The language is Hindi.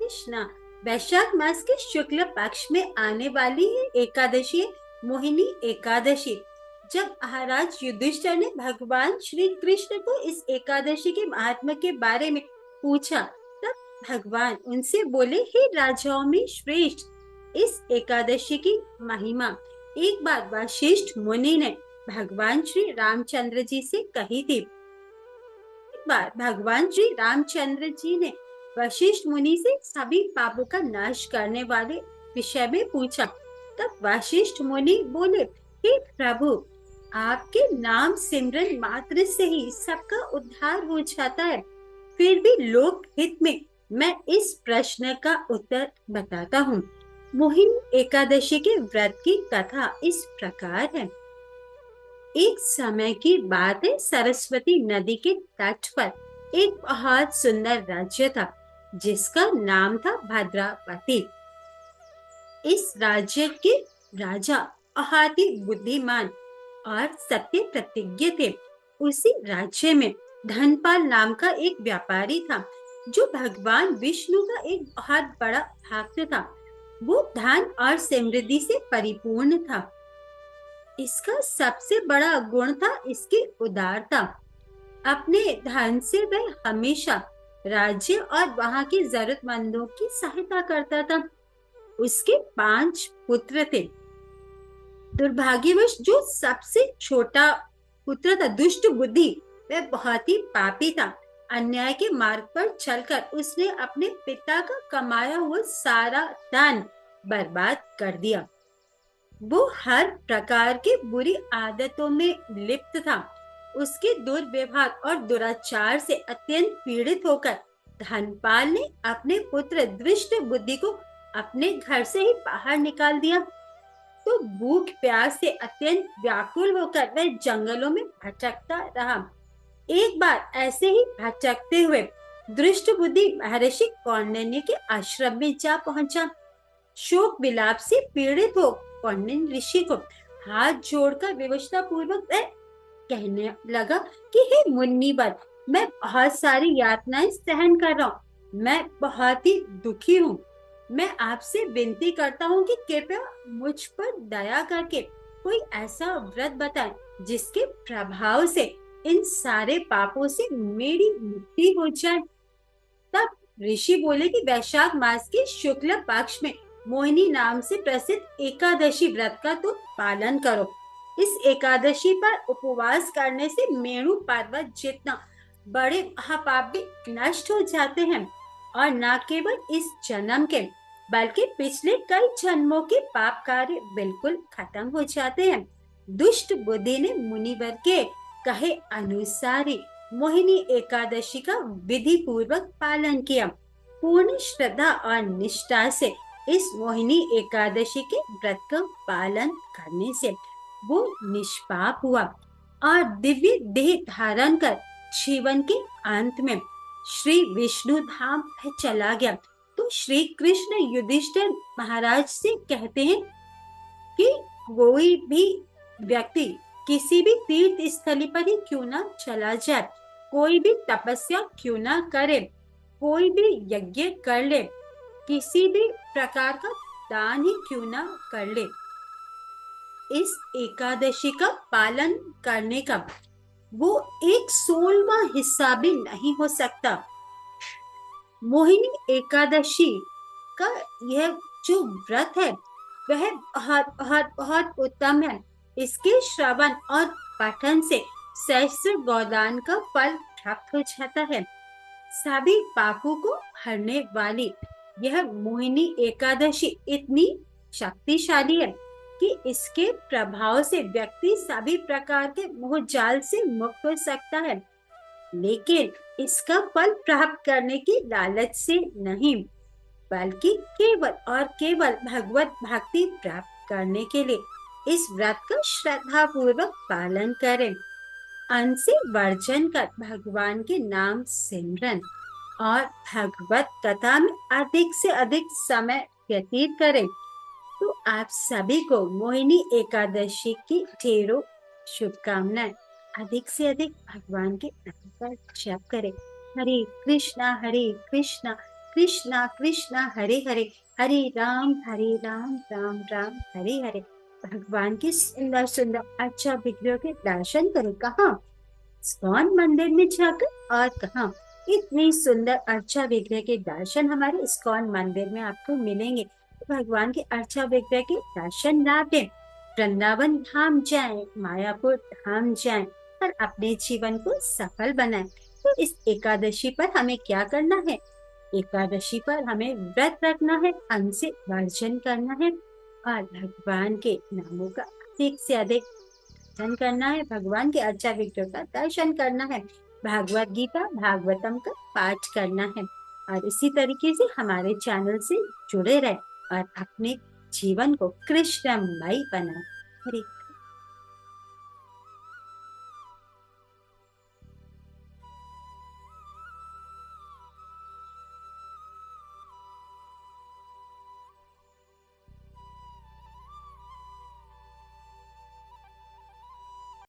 कृष्णा। वैशाख मास के शुक्ल पक्ष में आने वाली है एकादशी है मोहिनी एकादशी। जब महाराज युधिष्ठिर ने भगवान श्री कृष्ण को इस एकादशी के महात्म्य के बारे में पूछा, तब भगवान उनसे बोले, हे राजाओं में श्रेष्ठ, इस एकादशी की महिमा एक बार वशिष्ठ मुनि ने भगवान श्री रामचंद्र जी से कही थी। एक बार भगवान श्री रामचंद्र जी ने वशिष्ठ मुनि से सभी पापों का नाश करने वाले विषय में पूछा। तब वशिष्ठ मुनि बोले, हे प्रभु, आपके नाम सिमरन मात्र से ही सबका उद्धार हो जाता है। फिर भी लोक हित में मैं इस प्रश्न का उत्तर बताता हूँ। मोहिनी एकादशी के व्रत की कथा इस प्रकार है। एक समय की बात है, सरस्वती नदी के तट पर एक बहुत सुंदर राज्य था जिसका नाम था भद्रावती। इस राज्य के राजा बहुत ही बुद्धिमान और सत्य प्रतिज्ञ थे। उसी राज्य में धनपाल नाम का एक व्यापारी था जो भगवान विष्णु का एक बहुत बड़ा भक्त था। वो धन और समृद्धि से परिपूर्ण था। इसका सबसे बड़ा गुण था इसकी उदारता। अपने धन से वह हमेशा राज्य और वहां के जरूरतमंदों की सहायता करता था। उसके 5 पुत्र थे। दुर्भाग्यवश जो सबसे छोटा पुत्र था दुष्ट बुद्धि, वह बहुत ही पापी था। अन्याय के मार्ग पर चलकर उसने अपने पिता का कमाया हुआ सारा धन बर्बाद कर दिया। वो हर प्रकार की बुरी आदतों में लिप्त था। उसके दुर्व्यवहार और दुराचार से अत्यंत पीड़ित होकर धनपाल ने अपने पुत्र दृष्ट बुद्धि को अपने घर से ही बाहर निकाल दिया। तो भूख प्यास से अत्यंत व्याकुल होकर वह जंगलों में भटकता रहा। एक बार ऐसे ही भटकते हुए दृष्ट बुद्धि महर्षि कौंडिन्य के आश्रम में जा पहुंचा। शोक विलाप से पीड़ित हो कौंडिन्य ऋषि को हाथ जोड़कर विवशता पूर्वक कहने लगा कि हे मुनिवर, मैं बहुत सारी यातनाएं सहन कर रहा हूँ। मैं बहुत ही दुखी हूँ। मैं आपसे विनती करता हूँ कि कृपया मुझ पर दया करके कोई ऐसा व्रत बताएं जिसके प्रभाव से इन सारे पापों से मेरी मुक्ति हो जाए। तब ऋषि बोले कि वैशाख मास के शुक्ल पक्ष में मोहिनी नाम से प्रसिद्ध एकादशी व्रत का तुम पालन करो। इस एकादशी पर उपवास करने से मेरु पर्वत जितना बड़े महापाप भी नष्ट हो जाते हैं और न केवल इस जन्म के बल्कि पिछले कई जन्मों के पाप कार्य बिल्कुल खत्म हो जाते हैं। दुष्ट बुद्धि ने मुनिवर के कहे अनुसार ही मोहिनी एकादशी का विधि पूर्वक पालन किया। पूर्ण श्रद्धा और निष्ठा से इस मोहिनी एकादशी के व्रत का पालन करने से वो निष्पाप हुआ और दिव्य देह धारण कर जीवन के अंत में श्री विष्णु धाम चला गया। तो श्री कृष्ण युधिष्ठिर महाराज से कहते हैं कि कोई भी व्यक्ति किसी भी तीर्थ स्थली पर ही क्यों ना चला जाए, कोई भी तपस्या क्यों ना करे, कोई भी यज्ञ कर ले, किसी भी प्रकार का दान ही क्यों ना कर ले, इस एकादशी का पालन करने का वो 1/16वां हिस्सा भी नहीं हो सकता। मोहिनी एकादशी का यह जो व्रत है वह बहुत बहुत बहुत उत्तम है। इसके श्रवण और पठन से सहस्त्र गोदान का फल प्राप्त हो जाता है। सभी पापों को हरने वाली यह मोहिनी एकादशी इतनी शक्तिशाली है कि इसके प्रभाव से व्यक्ति सभी प्रकार के मोह जाल से मुक्त हो सकता है, लेकिन इसका फल प्राप्त करने की लालच से नहीं, बल्कि केवल और केवल भगवत भक्ति प्राप्त करने के लिए इस व्रत का श्रद्धा पूर्वक पालन करें। अन्न से वर्जन कर भगवान के नाम सिमरन और भगवत कथा में अधिक से अधिक समय व्यतीत करें। तो आप सभी को मोहिनी एकादशी की ढेरों शुभकामनाएं। अधिक से अधिक भगवान के नाम का जप करें। हरे कृष्णा कृष्णा कृष्णा हरे हरे, हरे राम राम राम हरे हरे। भगवान की सुंदर सुंदर अच्छा विग्रह के दर्शन करें कहाँ? इस्कॉन मंदिर में जाकर और कहाँ? इतनी सुंदर अर्चा विग्रह के दर्शन हमारे इस्कॉन मंदिर में आपको मिलेंगे। तो भगवान के अर्चा विग्रह के दर्शन ना दें, वृंदावन धाम जाएं, मायापुर धाम जाएं और अपने जीवन को सफल बनाएं। तो इस एकादशी पर हमें क्या करना है? एकादशी पर हमें व्रत रखना है, अन्न से वर्जन करना है और भगवान के नामों का अधिक से अधिक दर्शन करना है, भगवान के अर्चा विग्रह का दर्शन करना है, भागवत गीता भागवतम का पाठ करना है और इसी तरीके से हमारे चैनल से जुड़े रहे और अपने जीवन को कृष्णमयी बनाए। हरे